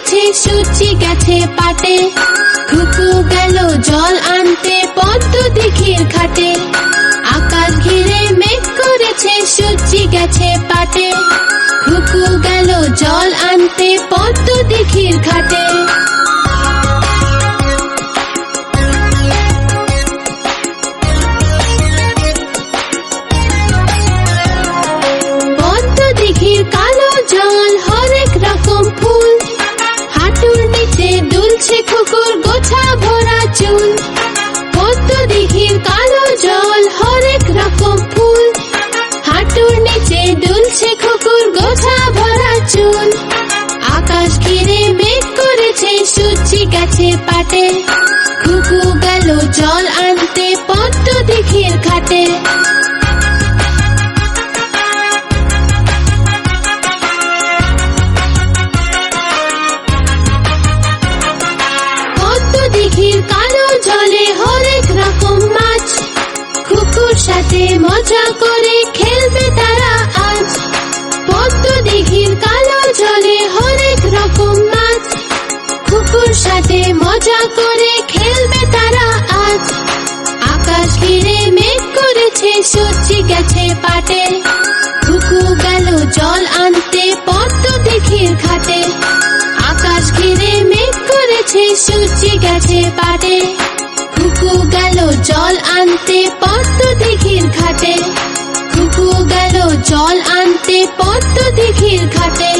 করেছে সূচি গেছে পাটে। খুকু গেল জল আনতে পদ্ম দিঘির ঘাটে। আকাশ ঘিরে মেঘ করেছে সূচি গেছে পাটে। খুকু গেল জল আনতে পদ্ম দিঘির ঘাটে। পদ্ম দিঘির কালো জল হরেক রকম ফুল। হাঁটুর নিচে দুলছে খুকুর গোছা ভরা চুল। পদ্ম দিঘির কালো জল হরেক রকম ফুল। হাঁটুর নিচে দুলছে খুকুর গোছা ভরা চুল। আকাশ ঘিরে মেঘ করেছে সূচি গেছে পাটে। খুকু গেল জল আনতে পদ্ম দিঘির ঘাটে। পদ্ম দিঘির কালো জলে হরেক রকম মাছ। খুকুর সাথে মজা করে খেলবে তারা আজ। পদ্ম দিঘির কালো জলে হরেক রকম মাছ। খুকুর সাথে মজা করে খেলবে তারা আজ। আকাশ ঘিরে মেঘ করেছে সূচি গেছে পাটে। খুকু গেল জল আনতে পদ্ম দিঘির ঘাটে। আকাশ ঘিরে মেঘ করেছে সূচি গেছে পাটে। খুকু গেল জল আনতে পদ্ম দিঘির ঘাটে। খুকু গেল জল আনতে পদ্ম দিঘির ঘাটে।